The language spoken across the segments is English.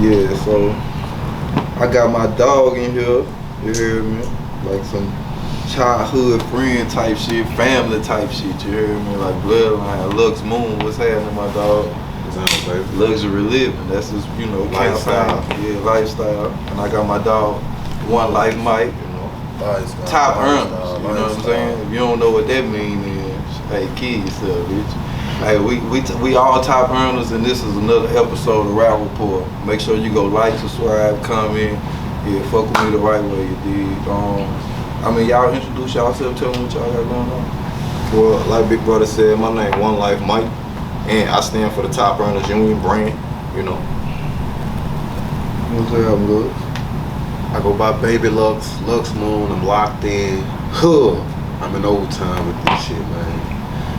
Yeah, so I got my dog in here. You hear me? Like some childhood friend type shit, family type shit. You hear me? Like bloodline, LuxMoon. What's happening, my dog? Luxury living. That's just Lifestyle. Yeah, lifestyle. And I got my dog, 1lyfemic. Lifestyle. Top earners. You know what I'm saying? If you don't know what that means, then hey, kill yourself, bitch. Hey, we all top earners, and this is another episode of Rap Report. Make sure you go like, subscribe, comment. Yeah, fuck with me the right way, you dig. Y'all introduce yourself, tell me what y'all got going on. Well, like Big Brother said, my name 1lyfemic, and I stand for the Top Earners Union brand, you know. What's up, Lux? I go by Baby Lux, LuxMoon, I'm locked in. Huh. I'm in overtime with this shit, man.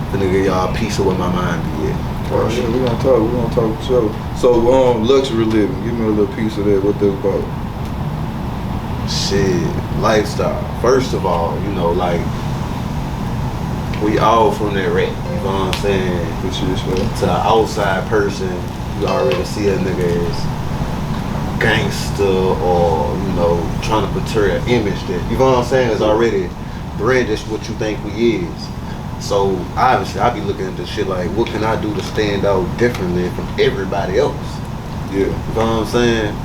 Finna give y'all a piece of what my mind be at. Oh yeah, we gonna talk show. So luxury living, give me a little piece of that, what that's about. Shit, lifestyle. First of all, like, we all from that rap, you know what I'm saying? Which is To the outside person, you already see a nigga as gangster or, trying to portray an image that, you know what I'm saying, is already brandished what you think we is. So obviously I be looking at this shit like, what can I do to stand out differently from everybody else? Yeah. You know what I'm saying?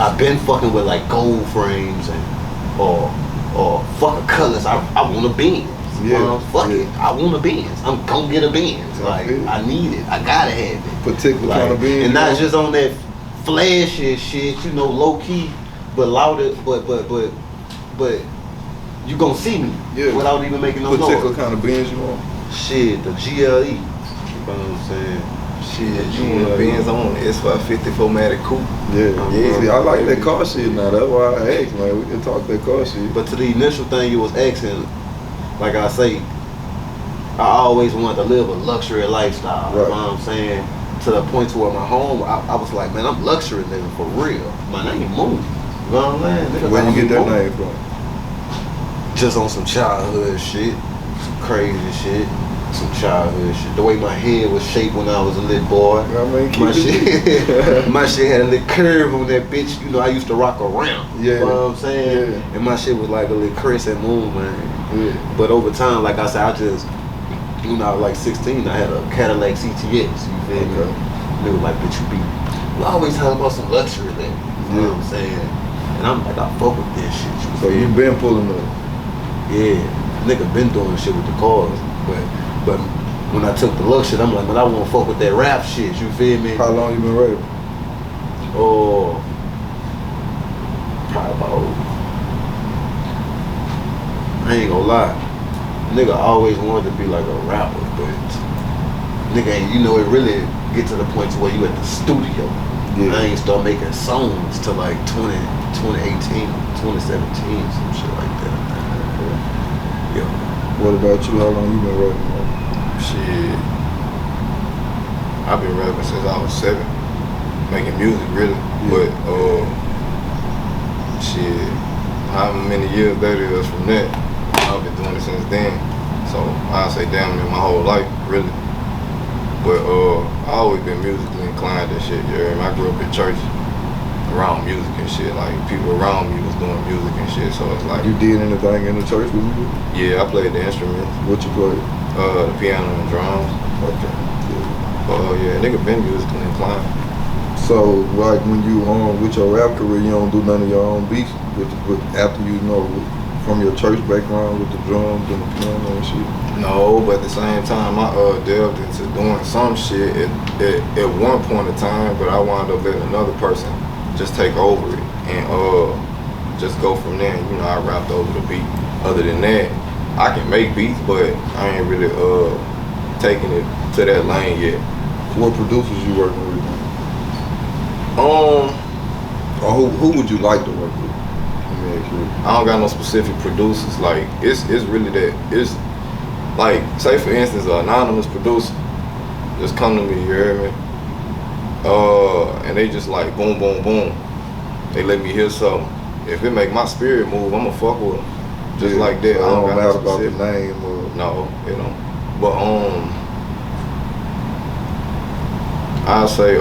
I've been fucking with like gold frames and or fucking colors. I want a Benz. Yeah. Fuck it. I want a Benz. I'm gonna get a Benz. Like I need it. I gotta have it. Particular kind of Benz. And not just on that flashy shit, low key, but louder, but you gonna see me without even making no noise. Particular kind of Benz you want? Shit, the GLE. You know what I'm saying? Shit, you want a Benz, I want an S550 4matic coupe. Yeah. See, I like that car shit now. That's why I asked, man. We can talk that car shit. But to the initial thing you was asking, like I say, I always wanted to live a luxury lifestyle. Right. You know what I'm saying? To the point to where my home, I was like, man, I'm luxury living for real. My name Moon. You know what I'm saying? Where you get that name from? Just on some childhood shit, some crazy shit, some childhood shit. The way my head was shaped when I was a little boy. My shit had a little curve on that bitch. I used to rock around. Yeah. You know what I'm saying? Yeah. And my shit was like a little crescent moon, man. Yeah. But over time, like I said, I just, when I was like 16, I had a Cadillac CTX. You feel me? They were like, bitch, we always talk about some luxury thing. You know what I'm saying? And I'm like, I fuck with this shit. So you been pulling up? Yeah, nigga been doing shit with the cars, but when I took the Lux shit, I'm like, man, I want to fuck with that rap shit. You feel me? How long you been rapping? Oh, probably about, I ain't gonna lie, nigga always wanted to be like a rapper, but nigga ain't, it really get to the point to where you at the studio. Yeah. I ain't start making songs till like 2018, 2017, some shit like that. Yeah. What about you? How long you been rapping? Shit, I've been rapping since I was 7, making music really. Yeah. But shit, how many years later it was from that? I've been doing it since then. So I'd say damn near my whole life, really. But I always been musically inclined and shit. You hear me? I grew up in church around music and shit. Like people around me was doing music and shit. So it's like, You did anything in the church with you? yeah, I played the instruments. What you played? The piano and drums. Okay. Yeah, nigga been musically inclined. So like when you with your rap career, you don't do none of your own beats with after from your church background with the drums and the piano and shit? No, but at the same time, I delved into doing some shit at one point in time, but I wound up letting another person just take over it and just go from there. I rapped over the beat. Other than that, I can make beats, but I ain't really taking it to that lane yet. What producers you working with? Or who would you like to work with? I don't got no specific producers. Like it's really that it's like, say for instance, an anonymous producer just come to me, you hear me? And they just like boom, boom, boom. They let me hear something. If it make my spirit move, I'ma fuck with them. Just like that. So I don't got matter no about the specific. name or No, it don't. But I'll say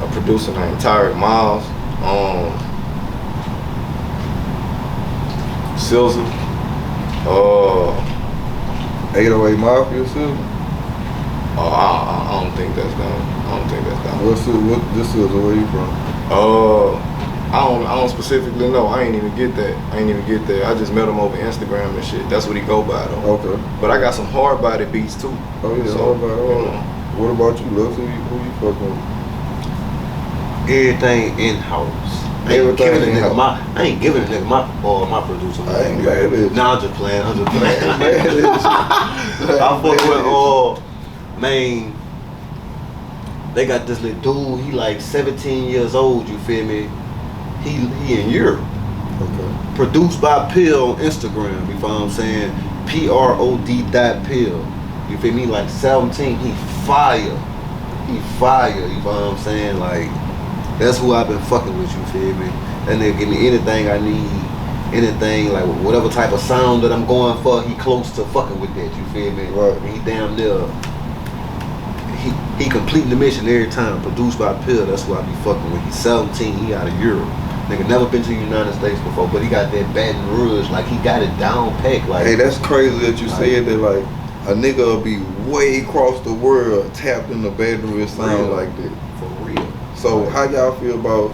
a producer named Tyreek Miles, Silza, 808 Mafia Silver. I don't think that's down. What this is? Where you from? I don't specifically know. I ain't even get that. I just met him over Instagram and shit. That's what he go by though. Okay. But I got some hard body beats too. Oh yeah, So, hard body. you know. What about you, Lux? Who you fucking with? Everything in house. I ain't giving a nigga my producer. I ain't mad at you. Nah, I'm just playing. I I fuck with man. They got this little dude. He like 17 years old. You feel me? He in Europe. Okay. Produced by Pill on Instagram. You feel what I'm saying? PROD.Pill. You feel me? Like 17. He fire. You feel what I'm saying? Like that's who I've been fucking with. You feel me? And they give me anything I need. Anything like whatever type of sound that I'm going for. He close to fucking with that. You feel me? Right. He damn near. He completing the mission every time. Produced by Pill, that's who I be fucking with. He's 17, he out of Europe. Nigga never been to the United States before, but he got that Baton Rouge, like he got it down packed. Like, hey, that's crazy that you said that. Like a nigga will be way across the world tapped in the Baton Rouge sound like that. For real. So how y'all feel about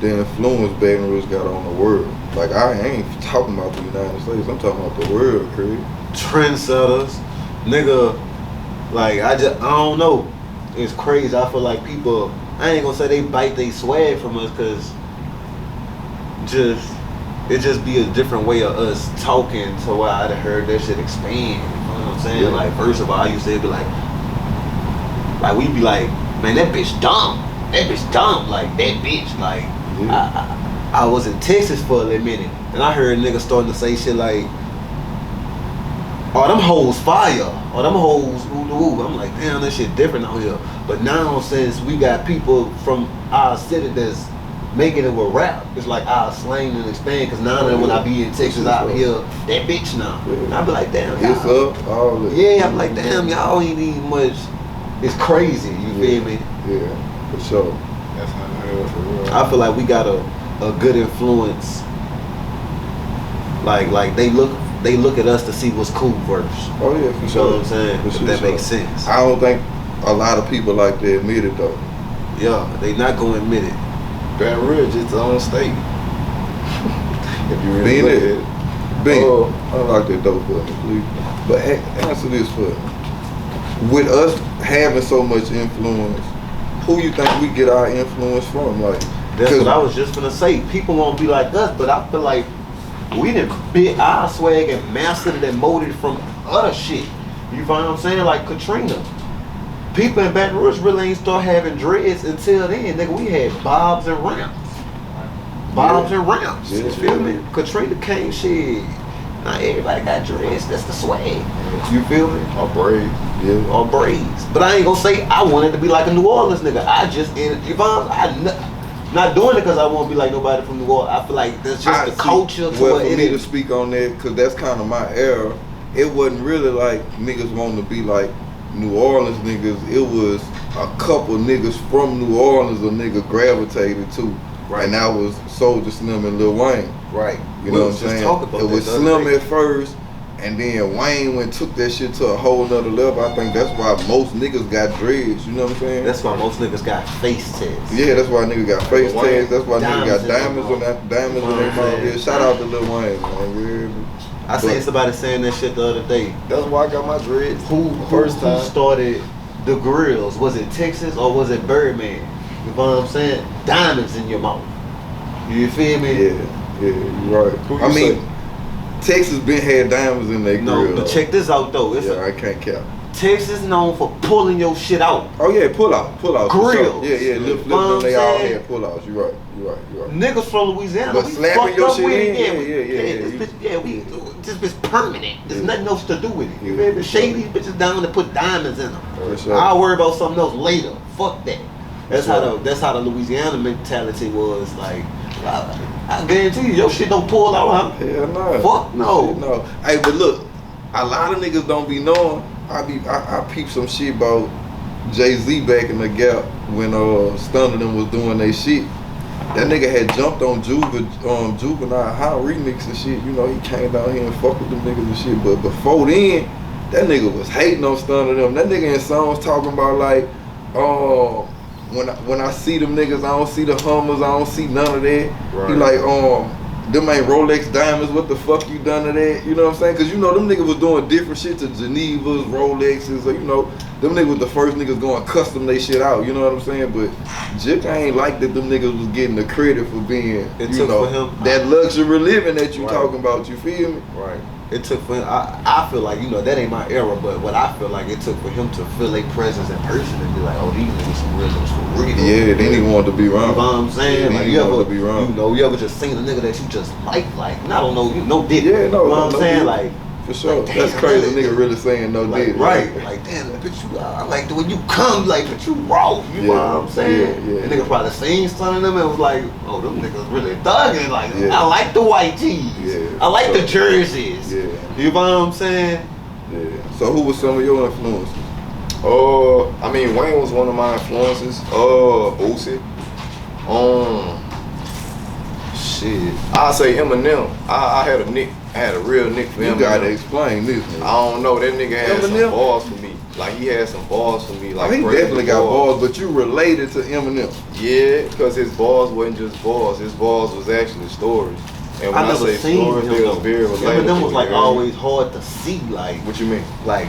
the influence Baton Rouge got on the world? Like I ain't talking about the United States, I'm talking about the world, Craig. Trendsetters, nigga. Like I don't know. It's crazy. I feel like people. I ain't gonna say they bite they swag from us, cause it just be a different way of us talking. To where I'd have heard that shit expand. You know what I'm saying? Yeah. Like first of all, I used to be like we'd be like, man, that bitch dumb. Like that bitch. Like I was in Texas for a little minute, and I heard niggas starting to say shit like, oh, them hoes fire. Oh, them hoes ooh. I'm like, damn, that shit different out here. But now, since we got people from our city that's making it with rap, it's like our slang and expand. Cause now that when I be in Texas out here, that bitch now. And I be like, damn, It's y'all. up, all that. Yeah, I'm like, damn, y'all ain't even much. It's crazy, you feel me? Yeah, for sure. That's how it is for real. I feel like we got a good influence. Like they look at us to see what's cool first. Oh yeah, for You sure. know what I'm saying? For If sure, that sure. makes sense. I don't think a lot of people like to admit it though. Yeah, they not gonna admit it. Baton Rouge is its own state. If you really Being look at it, it. Bing, Oh. unlock that door for me, please. But answer this for me. With us having so much influence, who you think we get our influence from? Like, That's what I was just gonna say. People won't be like us, but I feel like we done bit our swag and mastered it and molded from other shit. You find what I'm saying? Like Katrina. People in Baton Rouge really ain't start having dreads until then. Nigga, we had bobs and ramps. Bobs and ramps. Yeah, You feel yeah. me? Katrina came shit. Now everybody got dreads. That's the swag. You feel me? Or braids. yeah, Or braids. But I ain't gonna say I wanted to be like a New Orleans nigga. I just, if I'm not doing it because I won't be like nobody from New Orleans. I feel like that's just the culture to well, what for it me to is. speak on that, because that's kind of my era. It wasn't really like niggas wanting to be like New Orleans niggas. It was a couple niggas from New Orleans a nigga gravitated to. Right. And that was Soulja Slim and Lil Wayne. Right. You know what I'm saying? It was that the Slim other day. at first, and then Wayne took that shit to a whole nother level. I think that's why most niggas got dreads. You know what I'm saying? That's why most niggas got face tats. Yeah, that's why niggas got face Wayne. tags. That's why niggas got Diamonds diamonds on their mouth. Yeah, shout out to Lil Wayne, man. I seen somebody saying that shit the other day. That's why I got my dreads. Who First time. started the grills? Was it Texas or was it Birdman? You know what I'm saying? Diamonds in your mouth. You feel me? Yeah, you're right. Who you I mean, say? Texas been had diamonds in their No, grill. but check this out though. It's Yeah, I can't cap. Texas known for pulling your shit out. Oh yeah, pull out. Grills. Yeah, lift them. They all had pull outs. You're right. Niggas from Louisiana, But we slapping fucked your up shit with in? it. This bitch permanent. There's Yeah. nothing else to do with it. You Yeah. feel me? Shade these bitches down and put diamonds in them. For sure. I'll worry about something else later. Fuck that. That's Sure. how the Louisiana mentality was. Like, I guarantee you, your shit don't pull out, huh? Hell no. Fuck no. Shit, no. Hey, but look, a lot of niggas don't be knowing. I peep some shit about Jay-Z back in the Gap when Stunner them was doing their shit. That nigga had jumped on Juvenile High remix and shit. You know, he came down here and fucked with them niggas and shit. But before then, that nigga was hating on Stunner them. That nigga in songs talking about like, when I see them niggas, I don't see the Hummers, I don't see none of that. Right. He like, them ain't Rolex diamonds, what the fuck you done to that? You know what I'm saying? Cause you know them niggas was doing different shit to Genevas, Rolexes, or you know, them niggas was the first niggas going custom they shit out, you know what I'm saying? But Jigga ain't like that them niggas was getting the credit for being, you know, that luxury living that you talking about, you feel me? Right. It took for him, I feel like, you know, that ain't my era, but what I feel like it took for him to feel a presence in person and be like, oh, these niggas some real niggas for real. Yeah, then he wanted to be wrong. You know what I'm saying? Yeah, like, you ever, to be wrong. You know, you ever just seen a nigga that you just like, I don't know, you know, did it. Yeah, no, you know what I'm saying? Did. Like, for sure. Like, that's crazy, a nigga really saying no like, did. Right. Like, damn, bitch, I like the way you come, like, but you raw. You know what I'm saying? Yeah. The nigga probably seen some of them and was like, oh, them niggas really thugging. Like, I like the white tees. Yeah. I like the jerseys. Yeah. You know what I'm saying? Yeah. So who was some of your influences? I mean, Wayne was one of my influences. Boosie. Shit. I say Eminem. I had a real nick for Eminem. You gotta explain this, man. I don't know. That nigga had some balls for me. Like, he had some balls for me. Like, he definitely got balls, but you related to Eminem. Yeah, because his balls wasn't just balls. His balls was actually stories. And when I say stories, they was very related. Eminem was like always hard to see. Like, what you mean? Like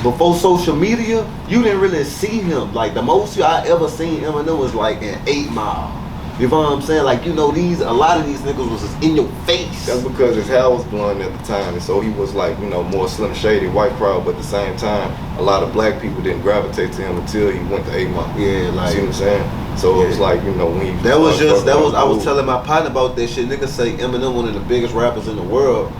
before social media, you didn't really see him. Like, the most I ever seen Eminem was like in 8 Mile. You know what I'm saying? Like, you know, a lot of these niggas was just in your face. That's because his hair was blonde at the time, and so he was like, you know, more slim shady, white crowd, but at the same time, a lot of black people didn't gravitate to him until he went to 8 Mile. Yeah, like, see what I'm saying? So it was like, you know, when he I was telling my partner about that shit. Niggas say Eminem one of the biggest rappers in the world.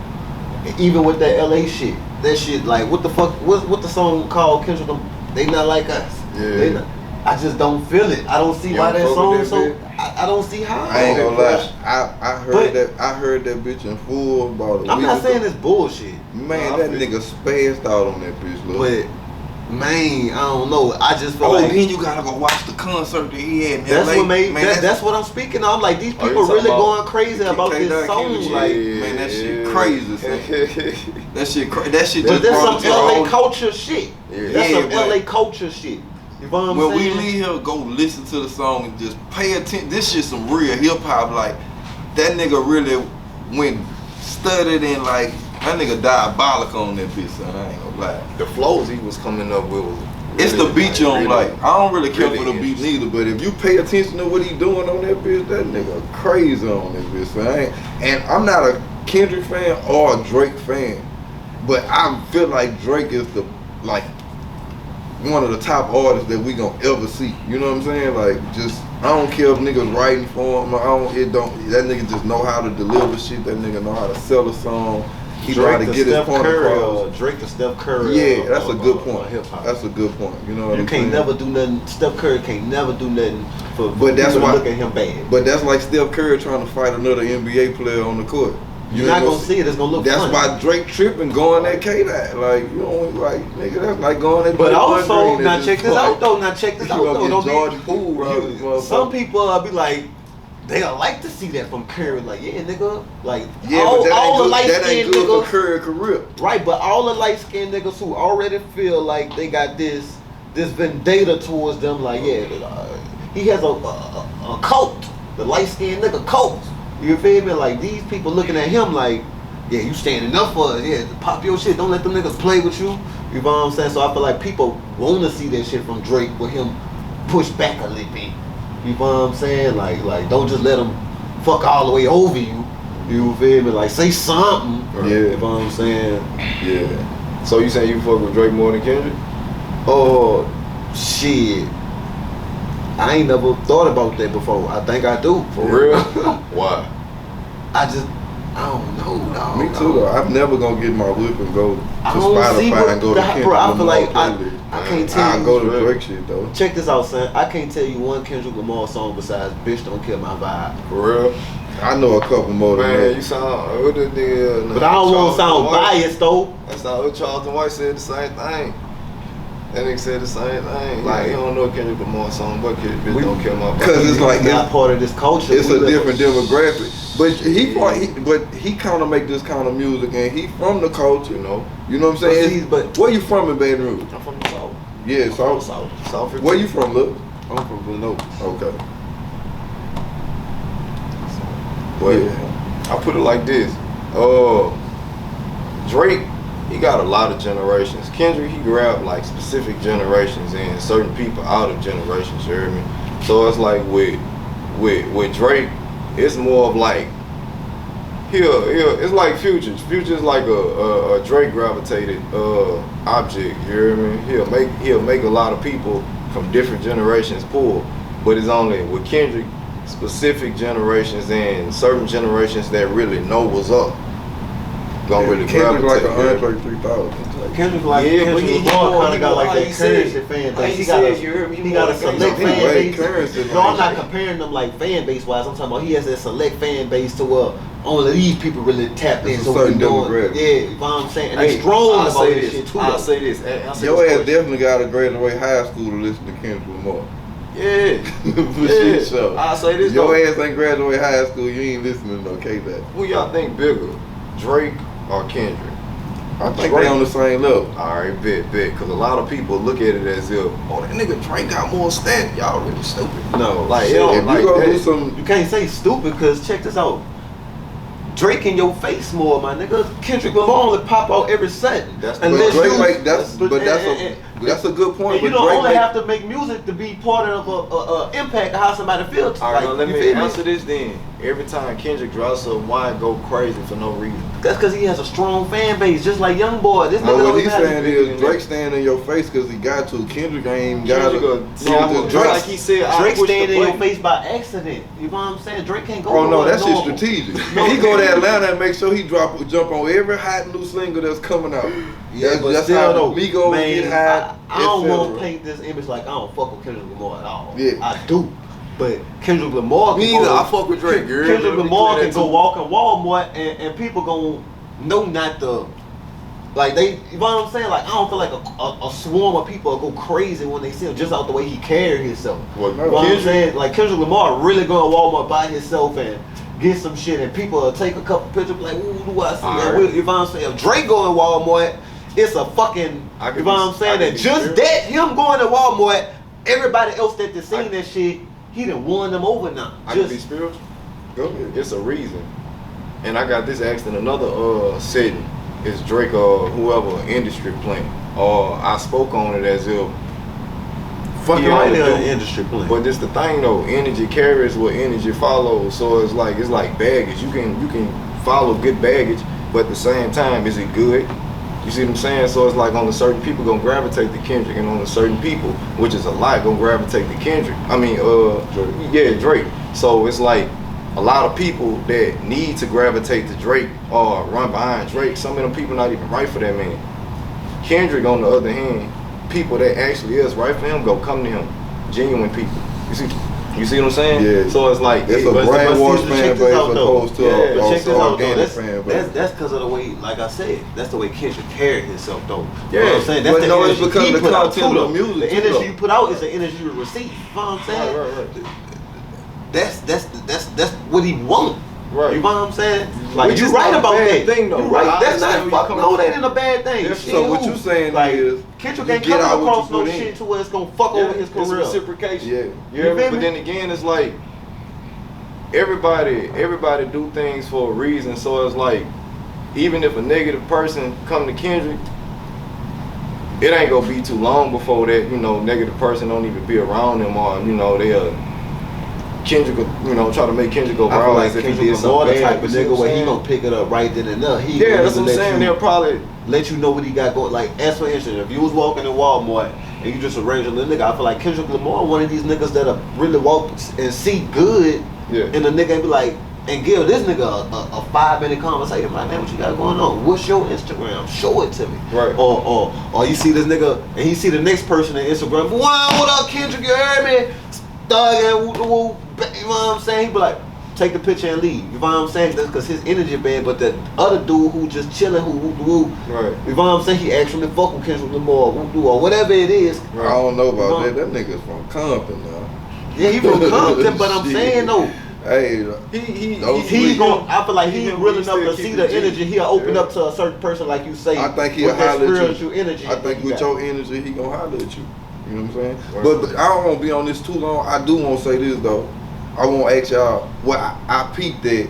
Even with that LA shit. That shit, like, what the fuck, what the song called, Kendrick, They Not Like Us. Yeah. I just don't feel it. I don't see why that song so. I don't see how. I ain't gonna lie. I heard that bitch in full about it. I'm not saying it's bullshit. Man, that nigga spazzed out on that bitch, look. But man, I don't know. I just feel like. Then you gotta go watch the concert that he had in that's LA. What made. That's what I'm speaking of. I'm like, these people really going crazy about this song. Like, man, that shit crazy. That shit crazy. That shit. But that's some LA culture shit. That's some LA culture shit. You know what I'm saying? When we leave here, go listen to the song and just pay attention. This shit some real hip hop. Like, that nigga really went studied and like, that nigga diabolical on that bitch, son. I ain't gonna lie. The flows he was coming up with was really, it's the beat you don't like. I don't really care for the beat neither, but if you pay attention to what he doing on that bitch, that nigga crazy on that bitch, son. And I'm not a Kendrick fan or a Drake fan, but I feel like Drake is the, like, one of the top artists that we gonna ever see. You know what I'm saying? Like, just, I don't care if niggas writing for him. That nigga just know how to deliver shit. That nigga know how to sell a song. He know how to get his point across. Drake to Steph Curry. Yeah, that's a good point. That's a good point. You know what I'm saying? You can't never do nothing. Steph Curry can't never do nothing for that's people why, to look at him bad. But that's like Steph Curry trying to fight another NBA player on the court. You're not gonna see it. It's gonna look. That's funny. why Drake tripping going at K-Dot. Like, you know, like, nigga, that's like going at. But also, now check this out though. Now check this out though. George Poole, some people be like, they'll like to see that from Curry. Like, yeah, nigga. Like, yeah, all, but that niggas, ain't good for Curry career. Right, but all the light skinned niggas who already feel like they got this vendetta towards them. Like, yeah, he has a cult. The light skinned nigga cult. You feel me? Like, these people looking at him like, yeah, you standing up for us. Yeah, pop your shit. Don't let them niggas play with you. You know what I'm saying? So I feel like people want to see that shit from Drake with him push back a little bit. You know what I'm saying? Like don't just let him fuck all the way over you. You feel me? Like, say something. Yeah. You know what I'm saying? Yeah. So you saying you fuck with Drake more than Kendrick? Oh, shit. I ain't never thought about that before. I think I do. For real? Why? I don't know. No, me too, though. I'm never gonna get my whip and go to Spotify and go to Kendrick. Bro, I feel like I can't tell you. I go to Drake shit, though. Check this out, son. I can't tell you one Kendrick Lamar song besides "Bitch Don't Kill My Vibe." For real? I know a couple more than that. Man, you sound what the deal? But I don't want to sound biased, though. That's how Charlton White said the same thing. That nigga said the same thing. Like, Like, you don't know Kendrick Lamar song, but Kendrick bitch don't care about. Because it's like not part of this culture. it's a different demographic. But he kind of make this kind of music, and he from the culture, you know. You know what I'm saying? But where you from in Baton Rouge? I'm from the South. Yeah, South. South. Where you from, look? I'm from Glen Oaks. Okay. But Yeah. I put it like this. Drake, he got a lot of generations. Kendrick, he grabbed like specific generations and certain people out of generations, you hear me? So it's like with Drake, it's more of like it's like Future's. Future's like a Drake gravitated object, you hear me? He'll make a lot of people from different generations pull. But it's only with Kendrick, specific generations and certain generations that really know what's up. Gonna really Kendrick like gravitate. a Andre 3000. Kendrick like Yeah, but Kendrick he Lamar kind he of got like how that you say currency it. fan How base. you He got say it, you heard me? he got a He more select like fan Ray base. Currency, No, I'm man. not comparing them like fan base wise. I'm talking about he has that select fan base to where only these people really tap It's into a what he's certain doing. demographic. Yeah, you know what I'm saying? And Hey, they strong I'll about say this this. shit too. I'll though. say this. I'll say Your this ass first. definitely got to graduate high school to listen to Kendrick Lamar. Yeah. For shit show. I'll say this. Your though. ass ain't graduate high school, you ain't listening to no K-Back. Who y'all think bigger, Drake or Kendrick? I think Drake. they on the same level. Alright, bet. Because a lot of people look at it as if, oh, that nigga Drake got more stats. Y'all really stupid. No, Like, shit, it don't If like you gonna that. do some, you can't say stupid because check this out. Drake in your face more, my nigga. Kendrick Lamar only pop out every second. That's- but Unless Drake you, like that's a good point. and you But don't Drake only like, have to make music to be part of a impact of how somebody feels. Alright, now let you me feel answer this then. Every time Kendrick drops something, why go crazy for no reason? That's because he has a strong fan base, just like Young Boy. This nigga no, don't what even he's have to saying be- is Drake stand in your face because he got to. Kendrick ain't got Kendrick to. Drake, like he said, I Drake push the stand in your button. face by accident. You know what I'm saying? Drake can't go. Oh no, nowhere that's his normal. strategic. No, He go to Atlanta and make sure he jump on every hot new single that's coming out. Yeah, but that's still how though, Migos man, get hot. I don't want to etc. paint this image like I don't fuck with Kendrick Lamar at all. Yeah. I do. But Kendrick Lamar Me can either. go, I fuck with Drake. girl. Kendrick Let me Lamar clear can that go too. walk in Walmart and people gon' know not to, like they, you know what I'm saying? Like I don't feel like a swarm of people will go crazy when they see him just out the way he carry himself. Well, You know what I'm saying? Like Kendrick Lamar really going to Walmart by himself and get some shit and people will take a couple pictures like, ooh, who do I see? Alright. And you know what I'm saying? If Drake go to Walmart, it's a fucking, I you could know be- what I'm saying? I could And be just serious. that, him going to Walmart, everybody else that done seen that shit, he done won them over now. I can Just, be spiritual. Go ahead. It's a reason. And I got this asked in another setting. Is Drake or whoever industry plant? Or I spoke on it as if fucking he right only there in do- the industry playing. But this the thing though, energy carries what energy follows. So it's like baggage. You can follow good baggage, but at the same time, is it good? You see what I'm saying? So it's like on the certain people gonna gravitate to Kendrick, and on the certain people, which is a lot, gonna gravitate to Kendrick. I mean, Drake. yeah, Drake. So it's like a lot of people that need to gravitate to Drake or run behind Drake. Some of them people not even right for that man. Kendrick, on the other hand, people that actually is right for him go come to him. Genuine people. You see what I'm saying? Yeah. So it's like It's a but brainwashed check fan this base out, though. opposed to Yeah, a But check this out, though. organic That's fan base. that's because of the way, like I said, that's the way Kendrick carried himself, though. Yeah. You know what I'm saying? That's But the no, it's energy because he the put out, content too, of the though. music, The too, energy though. you put out is the energy you receive. You know what I'm saying? Right. That's what he want. Right. You know what I'm saying? Like Which you is right not a about bad that. thing, though. You right. I That's understand not where you fuck. coming No, from. that ain't a bad thing. Yeah, Shit, so what who? you saying like, is Kendrick you ain't get coming out what across you no put in. shit to where it's gonna fuck over his It's career. reciprocation. Yeah. You You hear me? feel But me? then again, it's like everybody do things for a reason. So it's like even if a negative person come to Kendrick, it ain't gonna be too long before that, negative person don't even be around them, or they'll Kendrick, try to make Kendrick go I feel viral like as if he Kendrick did Lamar something the bad. type of You see nigga what where I'm he saying? gonna pick it up right then and there. He Yeah, gonna that's what I'm let saying. you- They'll probably let you know what he got going. Like, as for instance, if you was walking in Walmart and you just arrange a little nigga, I feel like Kendrick Lamar, one of these niggas that'll really walk and see good, Yeah. and the nigga ain't be like, and give this nigga a 5-minute conversation. Like, man, what you got going on? What's your Instagram? Show it to me. Right. Or you see this nigga and he see the next person on Instagram. Wow, what up, Kendrick? You heard me? Thug and woo, you know what I'm saying? He be like, take the picture and leave. You know what I'm saying? That's because his energy bad. But the other dude who just chilling, who Right. You know what I'm saying? He actually fuck with Kendrick Lamar, or whatever it is. I don't know about that. That nigga's from Compton now. Yeah, he from Compton, but I'm saying though. Hey, He's going. I feel like he's real enough to see the energy. He'll open up to a certain person, like you say. I think he'll with that holler at spiritual you. energy. I think with your energy, he gonna holler at you. You know what I'm saying? Right. But I don't want to be on this too long. I do want to say this though. I want to ask y'all. Well, I peeped that.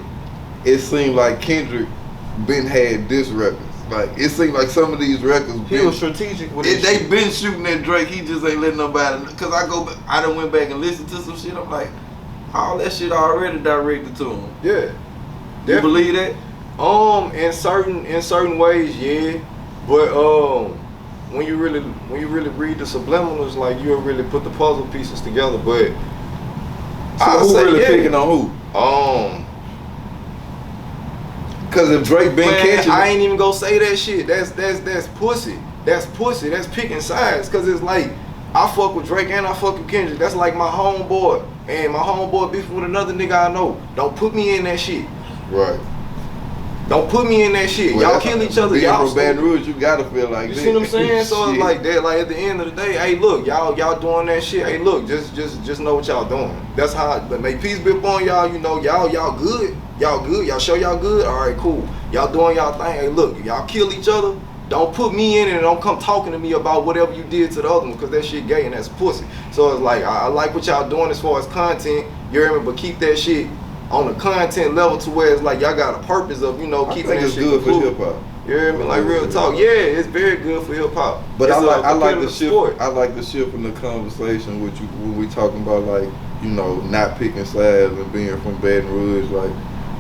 It seemed like Kendrick been had diss records. Like it seemed like some of these records. He was strategic with it. They been shooting at Drake. He just ain't letting nobody. Cause I done went back and listened to some shit. I'm like, all that shit already directed to him. Yeah. You believe that? In certain ways, yeah. But when you really read the subliminals, like you'll really put the puzzle pieces together. But So who really picking on who? Cause if Drake been catching, I ain't even gonna say that shit. That's pussy. That's pussy. That's picking sides. Cause it's like I fuck with Drake and I fuck with Kendrick. That's like my homeboy. And my homeboy beefing with another nigga I know. Don't put me in that shit. right? Don't put me in that shit. Well, y'all kill each other. Being Y'all from Baton Rouge, you gotta feel like you that. see what I'm saying? So it's Shit. like that. Like at the end of the day, hey, look, y'all doing that shit. Hey, look, just know what y'all doing. That's how. But may peace be upon y'all. You know, y'all good. Y'all good. Y'all show y'all good. All right, cool. Y'all doing y'all thing. Hey, look, y'all kill each other. Don't put me in it and don't come talking to me about whatever you did to the other one because that shit gay and that's pussy. So it's like I like what y'all doing as far as content. You hear me? But keep that shit on the content level to where it's like y'all got a purpose of, you know, keeping that shit good cool. for hip hop. You hear me? Like real talk. Yeah, it's very good for hip hop. But It's I like the competitive shift. sport. I like the shift in the conversation with you when we talking about like, you know, not picking sides and being from Baton Rouge. Like,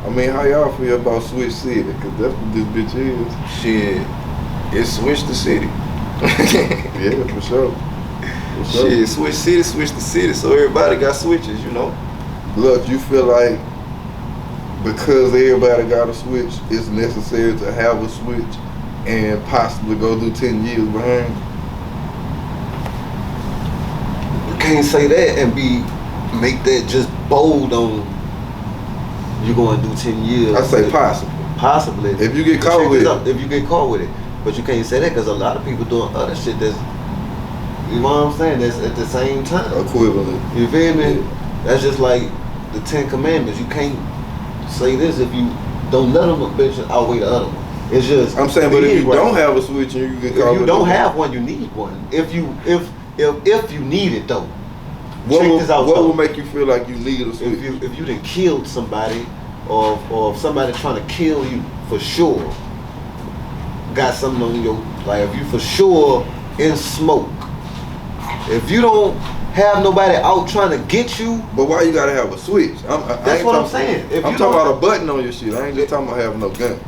I mean, how y'all feel about Switch City? Cause that's what this bitch is. Shit, it's switch the city. Yeah, for sure. Shit, switch the city. So everybody got switches, you know. Look, you feel like because everybody got a switch, it's necessary to have a switch and possibly go through 10 years behind? You can't say that and make that just bold on you going to do 10 years. I say possibly. Possibly. If you get caught with it. If you get caught with it. But you can't say that because a lot of people doing other shit that's, you know what I'm saying, that's at the same time. Equivalent. You feel me? Yeah. That's just like the 10 Commandments. You can't say this if you don't let them bitch outweigh the other one. It's just. I'm saying, but if you right. don't have a switch and you get caught If you with don't it, have one, you need one. If you need it though. what Check will, this out. what though. will make you feel like you need a switch? If you done killed somebody or if somebody trying to kill you for sure, got something on your, like if you for sure in smoke, if you don't have nobody out trying to get you, But why you gotta have a switch? that's what I'm saying. If I'm you talking don't- about a button on your shit. I ain't just talking about having no gun.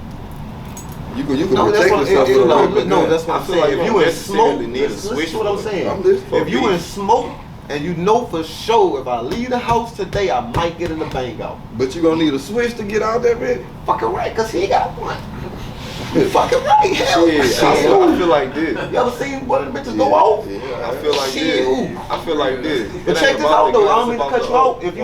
You can No, that's protect what yourself with a regular no, gun. that's what I I'm feel saying. like If you you don't in necessarily smoke, need a switch listen to what I'm for it. saying. I'm listening. If you in smoke and you know for sure if I leave the house today, I might get in the bang out. But you gonna need a switch to get out that bitch. Fucking right, cause he got one. You fucking right, hell. Shit, I feel like this. You ever seen one of the bitches go off? Yeah, I feel like Shit. this. I feel like this. But It check ain't this about out the though. I gun, don't mean to it's cut about you out. the If you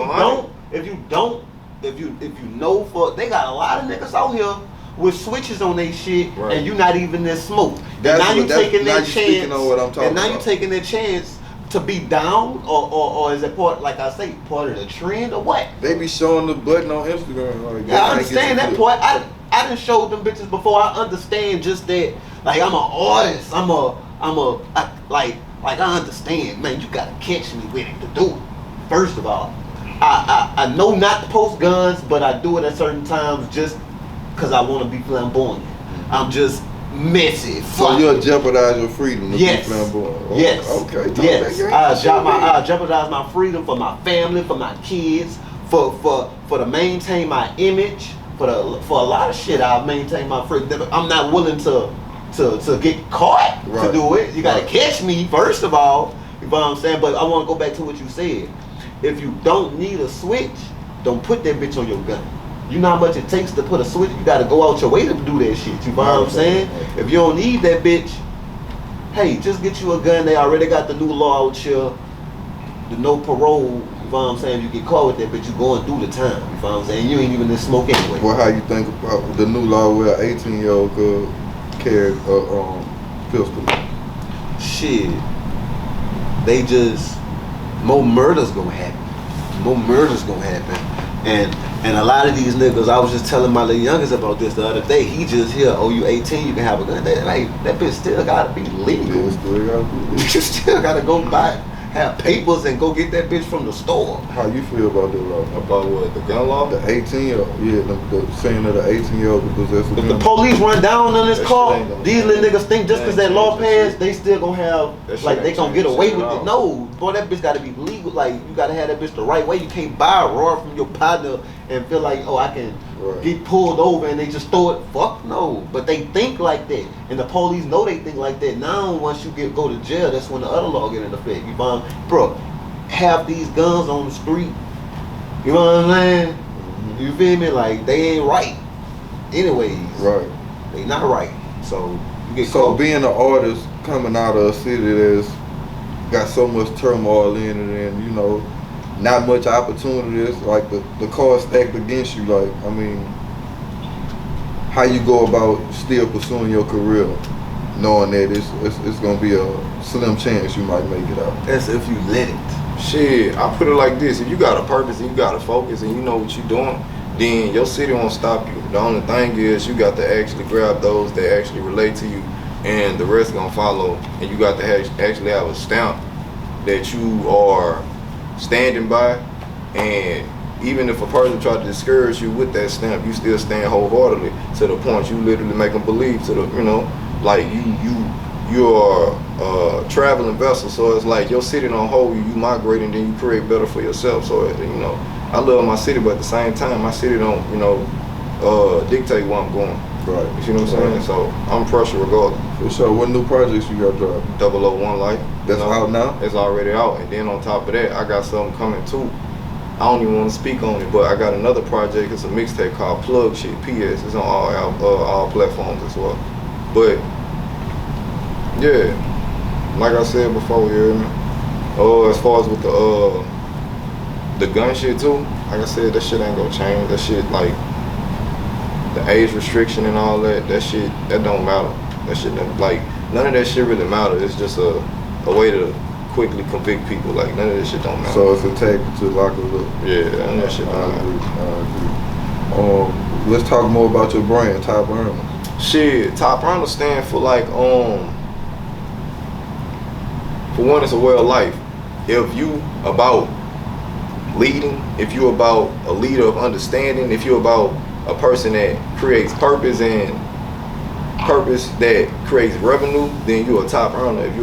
100. know for they got a lot of niggas out here with switches on they shit, Right. and you not even in smoke. That's and now you what- that's- taking now that you speaking chance. on what I'm talking and now you about. taking that chance to be down, or is it part, like I say, part of the trend or what? They be showing the button on Instagram. Like, Yeah, I they can't understand get that you part. I done showed them bitches before. I understand just that. Like I'm an artist. I understand, man. You gotta catch me with it to do it. First of all, I know not to post guns, but I do it at certain times just because I want to be flamboyant. I'm just messy. So you'll jeopardize your freedom to Yes. be flamboyant. Oh, Yes. Okay. talk Yes. that game. I Shit. jeopardize my freedom for my family, for my kids, for to maintain my image, for a lot of shit. I maintain my freedom. I'm not willing to get caught to Right. do it. You gotta Right. catch me first of all. You know what I'm saying? But I want to go back to what you said. If you don't need a switch, don't put that bitch on your gun. You know how much it takes to put a switch? You gotta go out your way to do that shit. You know what I'm saying? If you don't need that bitch, hey, just get you a gun. They already got the new law out here, the no parole. You feel what I'm saying? You get caught with that, but you going through the time. You feel what I'm saying? You ain't even in smoke anyway. Well, how you think about the new law where 18-year-old could carry a pistol? Shit. They just, more murders gonna happen. More murders gonna happen. And a lot of these niggas, I was just telling my little youngest about this the other day. He just here, oh, you 18, you can have a gun. That bitch still gotta be legal. Yeah, still gotta be legal. You still gotta go buy, have papers and go get that bitch from the store. How you feel about that law? About what, the gun law? The 18-year-old, yeah, the saying that the 18-year-old could possess a gun. If the police run down on this That car, shit ain't gonna these little niggas think just because that law change that passed, they still gonna have, That shit like, they ain't gonna change get away shit with at it. all. No, boy, that bitch gotta be legal. Like, you gotta have that bitch the right way. You can't buy a raw from your partner and feel like, oh, I can get pulled over and they just throw it. Fuck no. But they think like that. And the police know they think like that. Now, once you go to jail, that's when the other law get in effect. You find, bro, have these guns on the street. You know what I'm saying? Mm-hmm. You feel me? Like, they ain't right. Anyways. Right. They not right. So, you get So caught. being an artist coming out of a city that's got so much turmoil in it and, you know, not much opportunities, like the cards stacked against you, like, I mean, how you go about still pursuing your career knowing that it's gonna be a slim chance you might make it out? That's if you let it. Shit, I put it like this: if you got a purpose and you got a focus and you know what you're doing, then your city won't stop you. The only thing is you got to actually grab those that actually relate to you, and the rest gonna follow. And you got to actually have a stamp that you are standing by. And even if a person try to discourage you with that stamp, you still stand wholeheartedly to the point you literally make them believe to the, you know, like you are a traveling vessel. So it's like your city don't hold you, you migrate and then you create better for yourself. So, you know, I love my city, but at the same time, my city don't, you know, dictate where I'm going. Right. You see what I'm saying? Right. So I'm pressure regardless. For sure. What new projects you got dropping? 001 Life. That's out now? It's already out. And then on top of that, I got something coming too. I don't even want to speak on it, but I got another project. It's a mixtape called Plug Shit PS. It's on all platforms as well. But yeah, like I said before, you hear me? As far as with the gun shit too, like I said, that shit ain't gonna change. That shit, like the age restriction and all that, that shit, that don't matter. That shit, like none of that shit really matter. It's just a way to quickly convict people. Like none of that shit don't matter. So it's a tactic to lock it up. Yeah, none of that shit don't matter. I agree. Let's talk more about your brand, Top Earner. Shit, Top Earner stand for like for one, it's a way of life. If you about leading, if you about a leader of understanding, if you about a person that creates purpose and purpose that creates revenue, then you're a top earner. If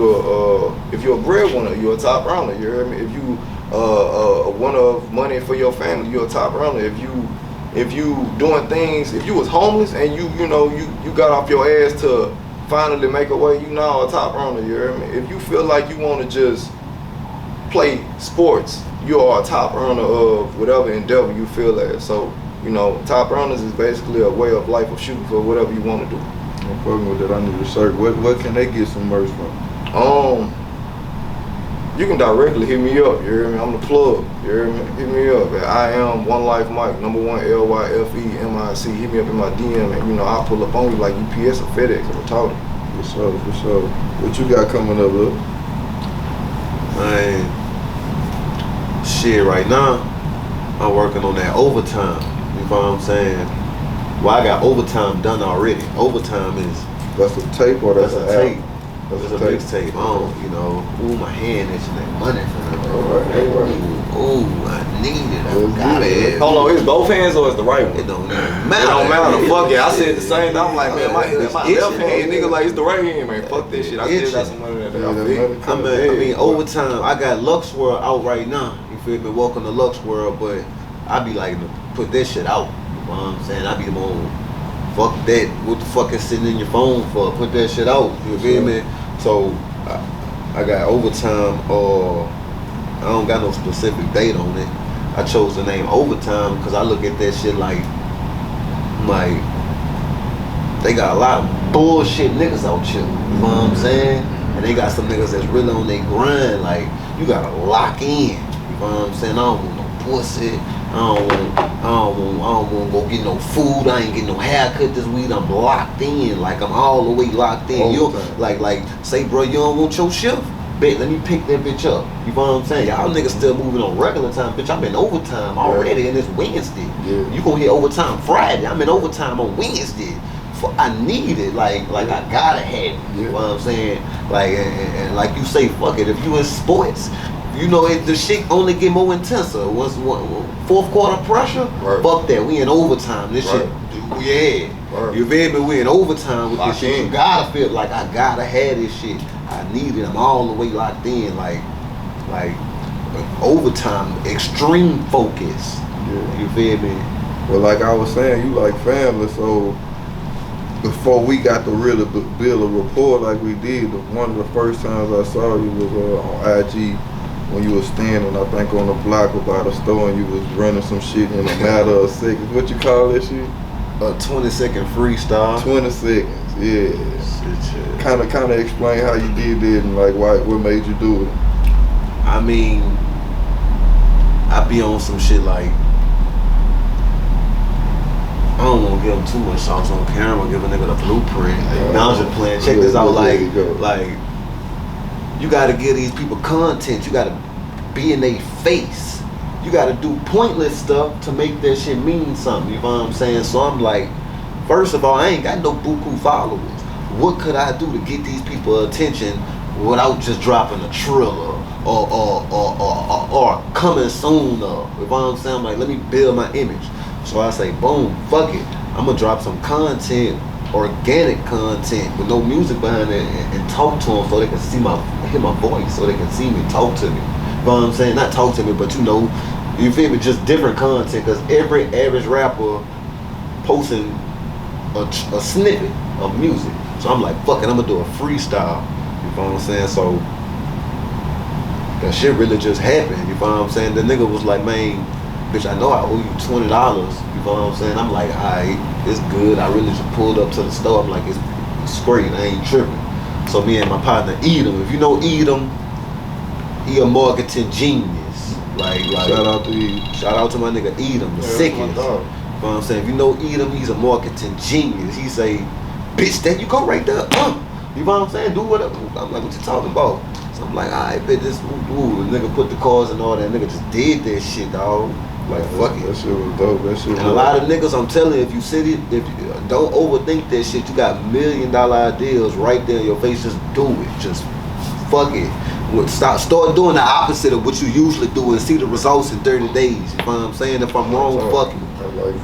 you're a breadwinner, you're a top earner. You hear me? If you one of money for your family, you're a top earner. If you doing things, if you was homeless and you got off your ass to finally make a way, you now a top earner. You hear me? If you feel like you want to just play sports, you are a top earner of whatever endeavor you feel as. So, top earners is basically a way of life of shooting for whatever you want to do. I'm fucking with that. I need to search. What can they get some merch from? You can directly hit me up. You hear me? I'm the plug. You hear me? Hit me up. I am 1lyfemic, number 1 LYFEMIC. Hit me up in my DM, and I'll pull up on you like UPS or FedEx or retarded. For sure. What you got coming up, Lil? Man, shit, right now, I'm working on that overtime. You know what I'm saying? Well, I got overtime done already. Overtime is... That's a tape or that's a an tape. album? That's a mixtape. Ooh, my hand itching that money for me. Alright. Ooh, I need it. I got it. Hold on, it's both hands or it's the right one? It don't even It matter. don't matter. Fuck it. I said the same thing. I'm like, man, my It's left itching. hand, nigga, like it's the right hand, man. Fuck that shit. I still got some money that I mean, overtime. I got Lux World out right now. You feel me? Welcome to Lux World, but I be like to put that shit out. You know what I'm saying? I be more, fuck that. What the fuck is sitting in your phone for? Put that shit out. You feel me? So I got overtime. I don't got no specific date on it. I chose the name Overtime because I look at that shit like they got a lot of bullshit niggas out here. You know what I'm saying? And they got some niggas that's really on their grind. Like, you gotta lock in. You You know what I'm saying? I don't want no pussy. I don't want to go get no food. I ain't getting no haircut this week. I'm locked in. Like, I'm all the way locked in. You like, say, bro, you don't want your shift? Bet, let me pick that bitch up. You know what I'm saying? Y'all niggas still moving on regular time. Bitch, I'm in overtime already, and it's Wednesday. Yeah. You gonna hit overtime Friday. I'm in overtime on Wednesday. I need it. Like I gotta have it. You know what I'm saying? Like, and like you say, fuck it. If you in sports, you know, the shit only get more intenser. Once fourth quarter pressure, fuck that. We in overtime. This shit, you feel me? We in overtime with this shit. You gotta feel like I gotta have this shit. I need it. I'm all the way locked in. Like overtime, extreme focus. Yeah. You feel me? Well, like I was saying, you like family, so before we got to really build a rapport like we did, one of the first times I saw you was on IG when you was standing, I think, on the block about a store and you was running some shit in a matter of seconds. What you call that shit? A 20-second freestyle. 20 seconds, yeah. Shit. Kind of explain how you did it and like what made you do it. I mean, I be on some shit like, I don't want to give them too much sauce on camera, give a nigga the blueprint. Now I'm just playing. Check this out, like you gotta give these people content. You gotta be in their face. You gotta do pointless stuff to make that shit mean something. You know what I'm saying? So I'm like, first of all, I ain't got no buku followers. What could I do to get these people attention without just dropping a trailer or coming soon? You know what I'm saying? I'm like, let me build my image. So I say, boom, fuck it. I'm gonna drop some content, organic content with no music behind it, and talk to them so they can hear my voice, so they can see me, talk to me. You know what I'm saying? Not talk to me, but you know, you feel me? Just different content, because every average rapper posting a snippet of music. So I'm like, fuck it, I'm gonna do a freestyle. You know what I'm saying? So that shit really just happened. You know what I'm saying? The nigga was like, man, bitch, I know I owe you $20. You know what I'm saying? I'm like, alright, it's good. I really just pulled up to the store. I'm like, it's great. I ain't tripping. So me and my partner Edom. If you know Edom, he a marketing genius. Like shout out to you. Shout out to my nigga Edom, the sickest. You know what I'm saying? If you know Edom, he's a marketing genius. He say, bitch, there you go right there. You know what I'm saying? Do whatever. I'm like, what you talking about? So I'm like, alright, bitch, this the nigga put the cars and all that. Nigga just did that shit, dog. Like, fuck it. That shit was dope. That shit was and a lot of niggas, I'm telling you, if you don't overthink that shit, you got $1 million ideas right there in your face. Just do it. Just fuck it. Start doing the opposite of what you usually do and see the results in 30 days. You know what I'm saying? If I'm wrong, fuck it. I like it.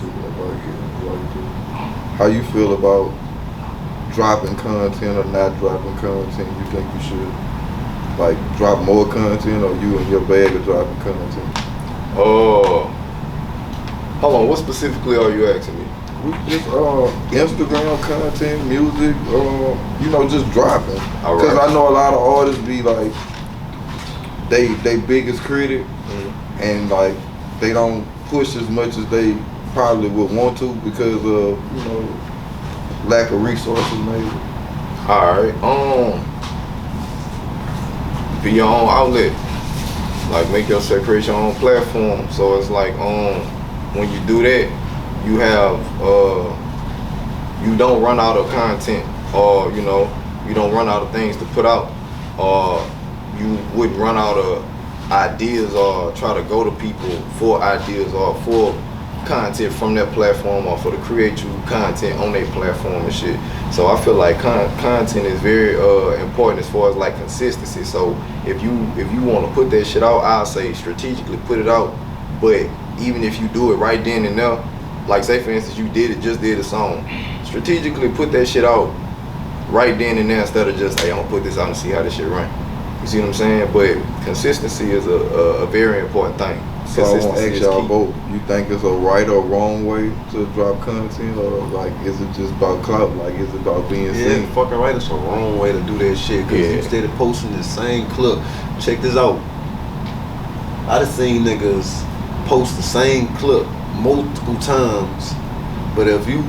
How you feel about dropping content or not dropping content? You think you should like drop more content, or you and your bag of dropping content? Hold on, what specifically are you asking me? Just Instagram content, music, you know, just dropping. Because I know a lot of artists be like, they biggest critic, and like they don't push as much as they probably would want to because of, you know, lack of resources maybe. Alright, be your own outlet. Like, make yourself, create your own platform. So it's like, when you do that, you have, you don't run out of content, or, you know, you don't run out of things to put out, or you wouldn't run out of ideas or try to go to people for ideas or for content from their platform or for to create you content on their platform and shit. So I feel like content is very important as far as like consistency. So if you want to put that shit out, I'll say strategically put it out. But even if you do it right then and there, like say for instance you just did a song, strategically put that shit out right then and there instead of just, hey, I'm gonna put this out and see how this shit run. You see what I'm saying? But consistency is a very important thing. So I want to ask y'all both, you think it's a right or wrong way to drop content, or like is it just about clout? Like is it about being seen? Yeah, fucking right, it's a wrong way to do that shit. Cause you instead of posting the same clip, check this out. I done seen niggas post the same clip multiple times, but if you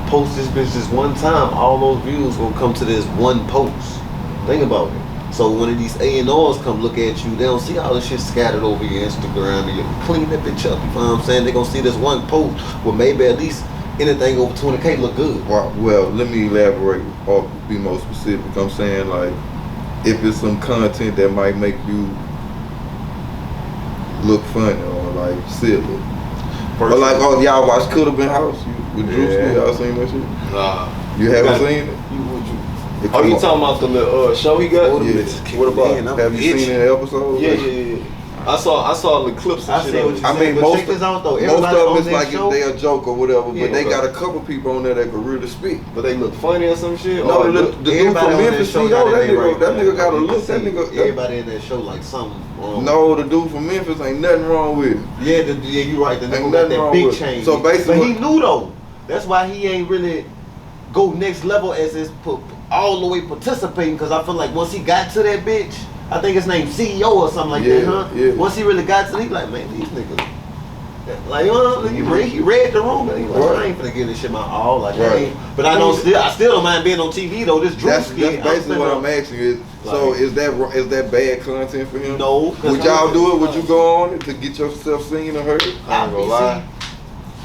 post this bitch just one time, all those views gonna come to this one post. Think about it. So when these A&Rs come look at you, they don't see all this shit scattered over your Instagram and you clean that bitch up, you know what I'm saying? They gonna see this one post where maybe at least anything over 20K look good. Well, let me elaborate or be more specific. I'm saying, like, if it's some content that might make you look funny or like silly. Or like, oh, y'all watch Coulda Been House? With Drewski, y'all seen that shit? Nah. You haven't seen it? Oh, you talking about the little show he got? Yeah. What about? Have you seen any episodes? Yeah. I saw the clips and I shit. see what you I saying, mean, but most check this out, though. of Everybody them on is that like show, they a joke or whatever, Yeah, but they okay. got a couple people on there that can really speak. But they look funny or some shit? No, Or the dude from everybody on Memphis, that show CEO, got it right, that man. nigga got a You look. can That see nigga. everybody in that show like something wrong. No, the dude from Memphis ain't nothing wrong with it. Yeah, you right. The Ain't nigga got nothing that wrong big with it. change. So basically, but he knew though. That's why he ain't really go next level as his all the way participating. Because I feel like once he got to that bitch, I think his name's CEO or something like that, huh? Yeah. Once he really got to it, he like, man, these niggas. Like, he read the room and he like, Right. I ain't finna give this shit my all. Like, Right. I ain't, but I still don't mind being on TV though. This Drew that's skit, basically what I'm asking you. So Like- is that bad content for him? No. 'cause Would y'all do it? Would you go on it to get yourself seen or heard? I ain't gonna lie.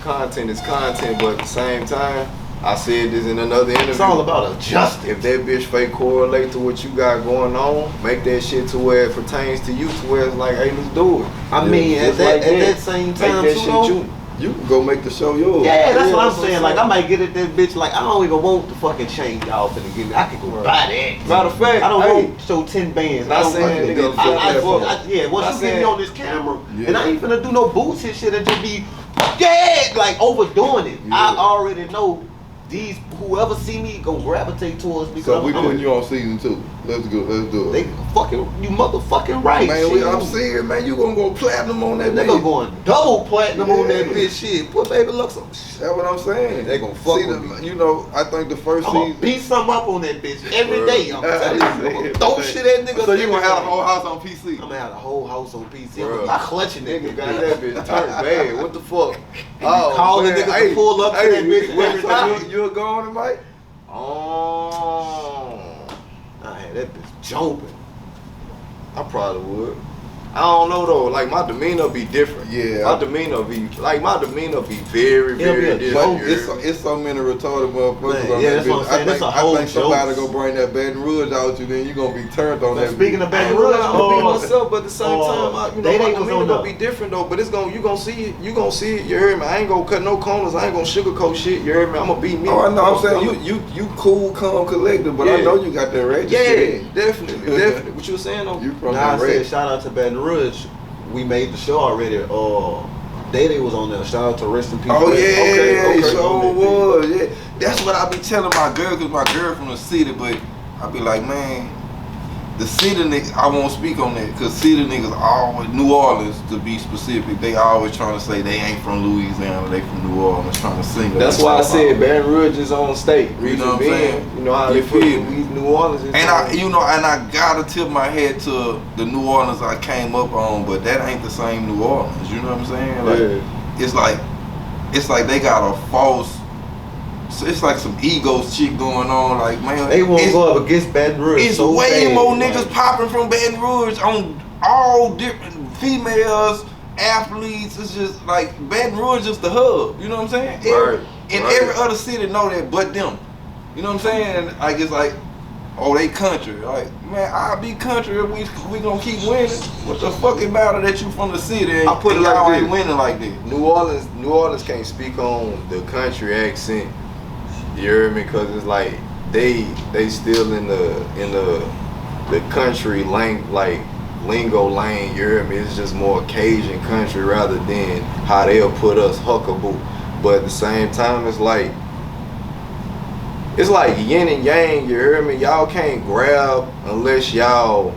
Content is content, but at the same time, I said this in another interview. It's all about adjusting. If that bitch fake correlate to what you got going on, make that shit to where it pertains to you, to where it's like, hey, let's do it. I mean, at Just that like at that same time, make that too, shit though, you. You can go make the show yours. yeah, that's Yeah, what I'm that's what saying. I'm Like, I saying. might get at that bitch. Like, I don't even want the fucking change y'all finna give me. I could go Right. buy that. Matter of fact, I don't hey, want show 10 bands. Not I don't saying want nigga that. Yeah, once Not you get me saying- on this camera, Yeah. and I ain't finna do no bullshit shit and just be, like overdoing it. Yeah. I already know these whoever see me gonna gravitate towards me. So we I'm putting you on season 2. Let's go. Let's do They it. fucking you motherfucking right. Man, shit. I'm serious, man. You gonna go platinum on that That nigga bitch. going double platinum on that Yeah. bitch shit. Put baby looks on. That's what I'm saying. They gonna fuck See, with me. you know, I think the first I'm gonna season. beat something up on that bitch every day. I'm telling you, I'm gonna throw shit at niggas. So you gonna have the whole house on PC? I'm gonna have the whole house on PC. Bruh. I'm clutching that Nigga nigga. got that bitch turned bad. What the fuck? Call the man. niggas to pull up to that bitch every So time. you'll go on it, Mike? Oh, I had that bitch jumping. I probably would. I don't know though. Like my demeanor be different. Yeah. My demeanor be very, It'll be a very joke. different. It's so many retarded motherfuckers Man, on yeah, that that's what I'm bitch. saying. That's a whole I think somebody jokes. gonna bring that Baton Rouge out you, then you gonna be turned on that. Speaking bitch. of I Baton ain't Rouge, gonna lie, I'm gonna be myself, but at the same time, my They was demeanor on gonna the- be different though. But it's gonna you gonna see it. You gonna see it. You heard me? I ain't gonna cut no corners. I ain't gonna sugarcoat shit. You heard me? I'm gonna be me. Oh, I know. I'm saying you cool, calm, collected, but I Yeah. know you got that ratchet Yeah, shit. definitely. What you were saying though? You from Nah, I that said ratchet. shout out to Baton Rouge. We made the show already. Day was on there. Shout out to Rest in Peace. Oh Ray. yeah, Okay. sure was. Yeah, that's what I be telling my girl, cause my girl from the city. But I be like, man, the city niggas. I won't speak on that, cause city niggas always New Orleans to be specific. They always trying to say they ain't from Louisiana, they from New Orleans, trying to sing. That's why I said Baton Rouge is on state. You know what I'm saying? You know how You they put feel me? New Orleans. Is And I gotta tip my head to the New Orleans I came up on, but that ain't the same New Orleans. You know what I'm saying? Like, it's like they got a false. So it's like some ego shit going on. Like, man, They won't it's, go up against Baton Rouge. it's so way bad, more like- niggas popping from Baton Rouge on all different females, athletes. It's just like Baton Rouge is the hub. You know what I'm saying? Right, And right. every other city know that, but them. You know what I'm saying? Like it's like, oh, they country. Like, man, I'll be country if we gonna keep winning. What the fuck it matter that you from the city and, I put it and like y'all this. ain't winning like that? New Orleans can't speak on the country accent. You heard me? Cause it's like they still in the country lingo lane. You heard me? It's just more Cajun country rather than how they'll put us huckaboo. But at the same time, it's like yin and yang. You heard me? Y'all can't grab unless y'all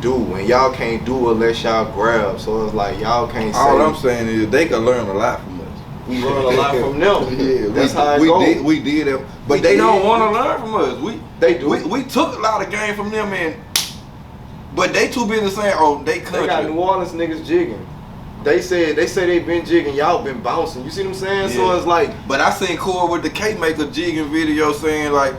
do, and y'all can't do unless y'all grab. So it's like y'all can't say. All I'm saying is they can learn a lot from us. We learn a lot from them. Yeah, That's how it goes. we did it, but We they don't did. want to learn from us. They do. We took a lot of game from them, but they too busy saying, oh, they country. They got New Orleans niggas jigging. They say they been jigging, y'all been bouncing. You see what I'm saying? So Yeah. it's like, But I seen Corey with the cake maker jigging video saying like,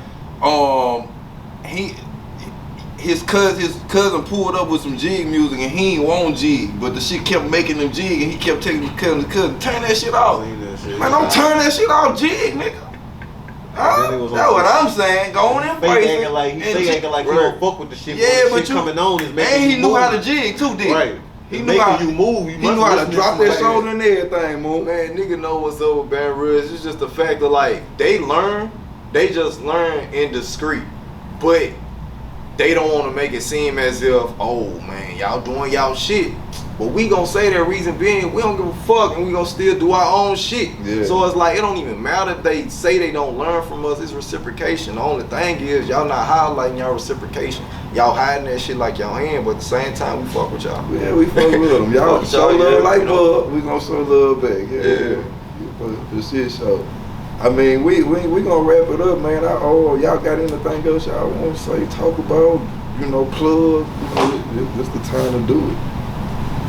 his cousin pulled up with some jig music and he ain't want jig, but the shit kept making him jig and he kept taking the cousin, turn that shit off. Man, don't turn that shit off, jig, nigga. Huh? That's what I'm saying. Go on and embrace it. He acting like he don't fuck with the shit. Yeah, but shit coming on is making and he you knew move. how to jig too, did Right. He knew how you move. He knew how to drop that shoulder and everything, man. Man, nigga know what's up with Baton Rouge. It's just the fact that like they just learn in discreet, but they don't want to make it seem as if, oh man, y'all doing y'all shit. But we gonna say that reason being, we don't give a fuck and we gonna still do our own shit. Yeah. So it's like, it don't even matter if they say they don't learn from us, it's reciprocation. The only thing is, y'all not highlighting y'all reciprocation. Y'all hiding that shit like y'all in, but at the same time, we fuck with y'all. Yeah, we fuck with them. Y'all show love like love, we gonna show love back. Yeah. The shit show. I mean, we gonna wrap it up, man. Y'all got anything else y'all want to say, talk about, plug? It's the time to do it.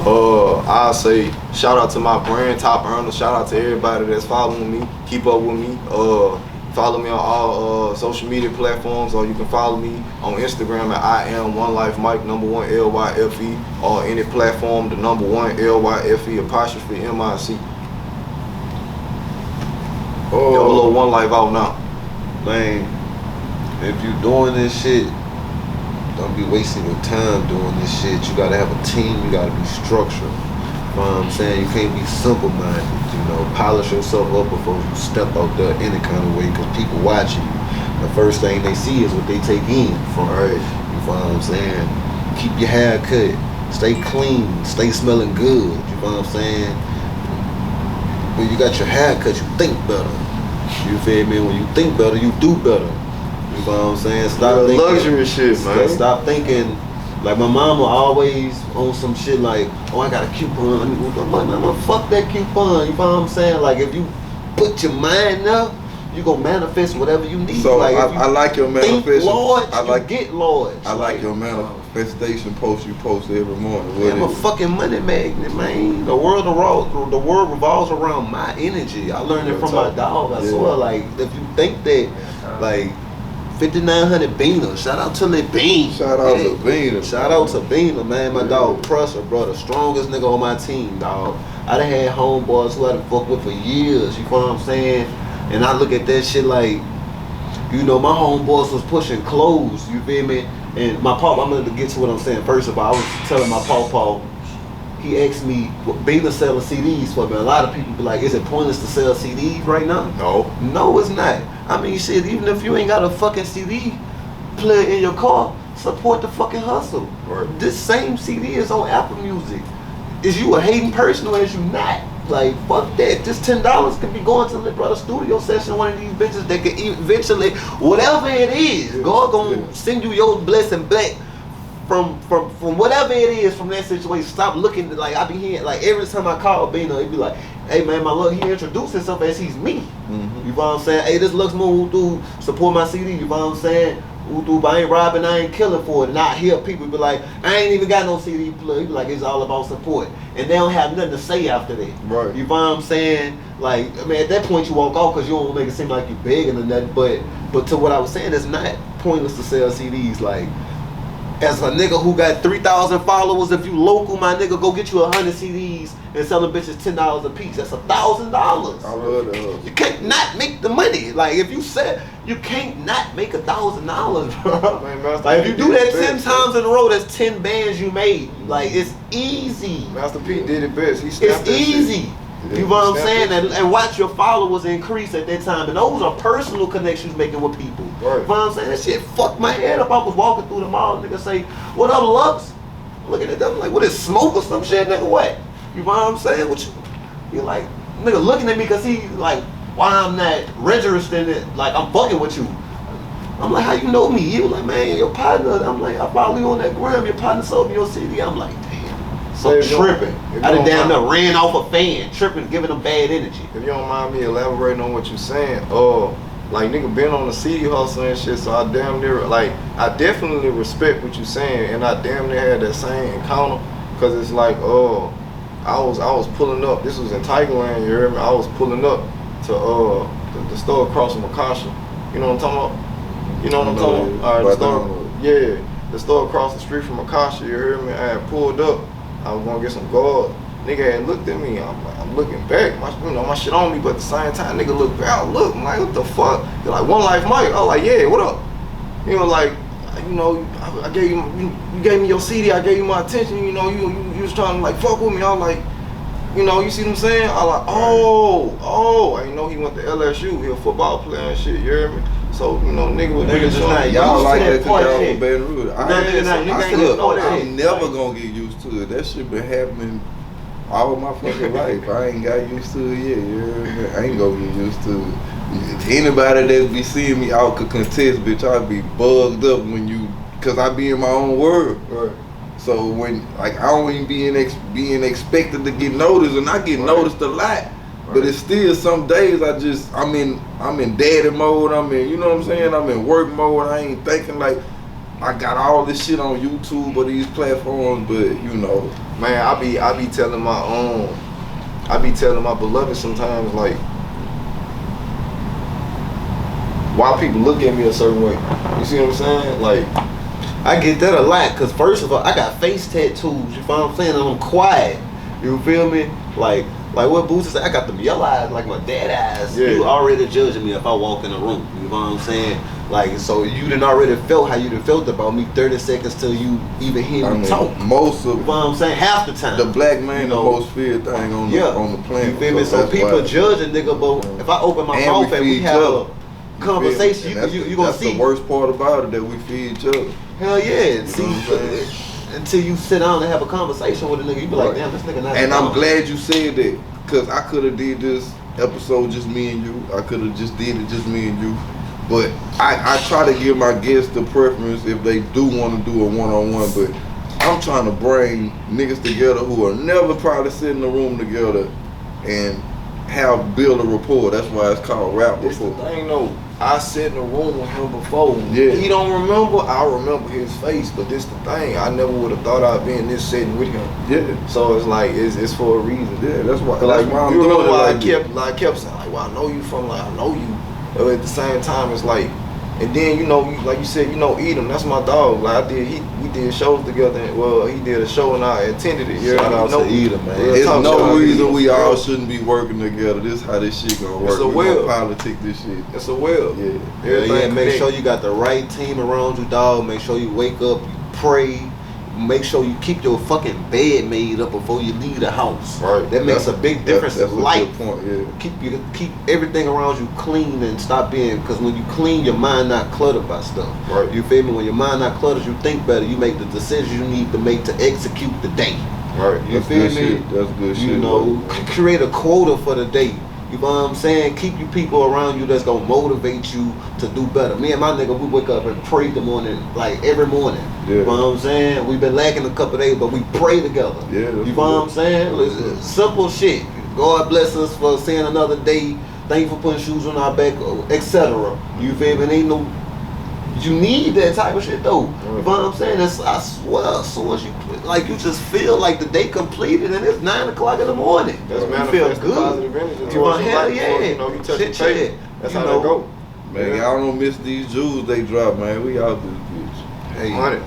I'll say shout out to my brand Top Earner. Shout out to everybody that's following me. Keep up with me. Follow me on all social media platforms, or you can follow me on Instagram at I am 1lyfemic, number 1 LYFE, or any platform, the number 1 LYFE apostrophe MIC. Double 01 Life out now. Man, if you doing this shit, don't be wasting your time doing this shit. You gotta have a team, you gotta be structured. You know what I'm saying? You can't be simple-minded, polish yourself up before you step out there any kind of way, because people watching you. The first thing they see is what they take in from her. You know what I'm saying? Keep your hair cut, stay clean, stay smelling good, you know what I'm saying? When you got your hair cut, you think better. You feel me? When you think better, you do better. You know what I'm saying? Stop thinking luxury shit, man. Stop thinking like my mama always on some shit like, oh, I got a coupon. Let me go. Mama, fuck that coupon. You know what I'm saying? Like if you put your mind up, you gonna manifest whatever you need. So like, I like your manifestation. Large, I like get large. I like your manifestation post you post every morning. I'm a fucking money magnet, man. The world revolves around my energy. I learned it from my dog. I swear, like if you think that, like 5900 Beaner, shout out to Lil Bean. Shout out to Beaner. Shout out to Beaner, man. My dog Pressure, bro, the strongest nigga on my team, dog. I done had homeboys who I done fucked with for years. You know what I'm saying? And I look at that shit like, my homeboys was pushing clothes, you feel me? And my pop, I'm gonna get to what I'm saying. First of all, I was telling my papa, he asked me, Beaner selling CDs for me. A lot of people be like, is it pointless to sell CDs right now? No, it's not. I mean, shit, even if you ain't got a fucking CD player in your car, support the fucking hustle. Right. This same CD is on Apple Music. Is you a hating person or is you not? Like, fuck that. Just $10 could be going to the brother studio session, one of these bitches that could eventually, whatever it is, God gonna send you your blessing back from whatever it is from that situation. Stop looking like I be hearing, like every time I call Bino, it be like, hey man, my look, he introduced himself as he's me. Mm-hmm. You know what I'm saying? Hey, this LuxMoon dude support my CD. You know what I'm saying? Dude, I ain't robbing, I ain't killing for it. And I hear people be like, I ain't even got no CD plug. He be like, it's all about support. And they don't have nothing to say after that. Right. You know what I'm saying? Like, I mean, at that point you walk off because you don't make it seem like you begging or nothing. But to what I was saying, it's not pointless to sell CDs. Like, as a nigga who got 3,000 followers, if you local, my nigga, go get you 100 CDs and sell them bitches $10 a piece. That's $1,000. I love that. You can't not make the money. Like if you said you can't not make $1,000, bro. Man, like if you do that 10 times in a row, that's 10 bands you made. Like it's easy. Master P did it best. He snapped It's easy. Shit. You know what I'm saying? And watch your followers increase at that time. And those are personal connections making with people. Right. You know what I'm saying? That shit fucked my head up. I was walking through the mall, nigga say, what up, Lux? Looking at them like, what is smoke or some shit, nigga? What? You know what I'm saying? What you like, nigga looking at me because he like, why I'm not registering it, like I'm fucking with you. I'm like, how you know me? He was like, man, your partner. I'm like, I follow you on that gram. Your partner sold me your CD. I'm like, damn. So tripping. I done down there ran off a fan, tripping, giving them bad energy. If you don't mind me elaborating on what you're saying, like nigga been on the CD hustle and shit, so I damn near, like, I definitely respect what you're saying, and I damn near had that same encounter, cause it's like, I was pulling up. This was in Tigerland, you hear me? I was pulling up to the store across from Akasha. You know what I'm talking about? You know what I'm talking about? All right, the store. Yeah. the store across the street from Akasha, you heard me? I had pulled up. I was gonna get some guard. Nigga had looked at me. I'm looking back. My shit on me, but at the same time, nigga look back. Look, I'm like, what the fuck? They're like, 1lyfemic. I was like, yeah, what up? You know, like, you know, I gave you gave me your CD. I gave you my attention. You know, you was trying to like fuck with me. I was like, you know, you see what I'm saying? I was like, oh, I know he went to LSU. He a football player and shit. You hear me? So, you know, nigga was Niggas just not y'all like that that because y'all shit. from Baton Rouge. I'm never gonna get used to it. That shit been happening all my fucking life. I ain't got used to it yet. You hear me? I ain't gonna get used to it. Anybody that be seeing me out could contest, bitch, I be bugged up cause I be in my own world. Right. So when, like, I don't even being expected to get noticed, and I get noticed a lot. But it's still some days I'm in daddy mode. I'm in, you know what I'm saying? I'm in work mode. I ain't thinking like I got all this shit on YouTube or these platforms, but you know. Man, I be telling my beloved sometimes like why people look at me a certain way. You see what I'm saying? Like, I get that a lot, cause first of all, I got face tattoos. You feel what I'm saying? I'm quiet. You feel me? Like what Boosie said, I got them yellow eyes, like my dad eyes. Yeah. You already judging me if I walk in a room. You know what I'm saying? Like, so you done already felt how you done felt about me 30 seconds till you even hear me talk. Most of, you know what I'm saying? Half the time. the black man, you the know, most feared thing on the planet. You feel me? So people judge a nigga, but if I open my mouth and we have a conversation, you gonna see. That's the worst part about it, that we feed each other. Hell yeah. You See, know what I'm saying? until you sit down and have a conversation with a nigga, you be like, damn, this nigga not. And I'm glad you said that, cause I could have did this episode just me and you. I could have just did it just me and you. But I try to give my guests the preference if they do want to do a one-on-one. But I'm trying to bring niggas together who are never probably sit in a room together and build a rapport. That's why it's called rap this the rapport. thing though. I sat in a room with him before. Yeah. He don't remember. I remember his face, but this the thing. I never would have thought I'd be in this setting with him. Yeah. So it's like it's for a reason. Yeah, that's why. Like, That's why I'm you doing remember it why like I kept saying like, well, I know you from like I know you. But at the same time, it's like, and then you know, like you said, you know, Edom. That's my dog. Like we did shows together. Well, he did a show and I attended it. Shout out to Edom, man. There's no reason we all should. shouldn't be working together. This how this shit gonna work. It's a We will. gonna politic this shit. It's a will. Yeah. Yeah, make sure you got the right team around you, dog. Make sure you wake up, you pray. Make sure you keep your fucking bed made up before you leave the house. Right. That makes a big difference That's in a life. good point. Yeah. Keep everything around you clean and stop being, because when you clean, your mind not cluttered by stuff. Right. You feel me? When your mind not cluttered, you think better. You make the decisions you need to make to execute the day. Right. You That's feel good me? shit. That's good shit. You know, create a quota for the day. You know what I'm saying? Keep you people around you that's gonna motivate you to do better. Me and my nigga, we wake up and pray the morning, like every morning. Yeah. You know what I'm saying? We've been lacking a couple days, but we pray together. Yeah, you know what I'm saying? It's simple shit. God bless us for seeing another day. Thank you for putting shoes on our back, etc. You feel me? Ain't no. You need that type of shit though. You know what I'm saying? That's, I swear, as soon as you you just feel like the day completed and it's 9 o'clock in the morning. That's you feel good. Positive energy. You want hell yeah. You know, you touch the Shit, tape. That's how that go. Man, y'all don't miss these jewels they drop, man. We out this bitch. Hey. 100.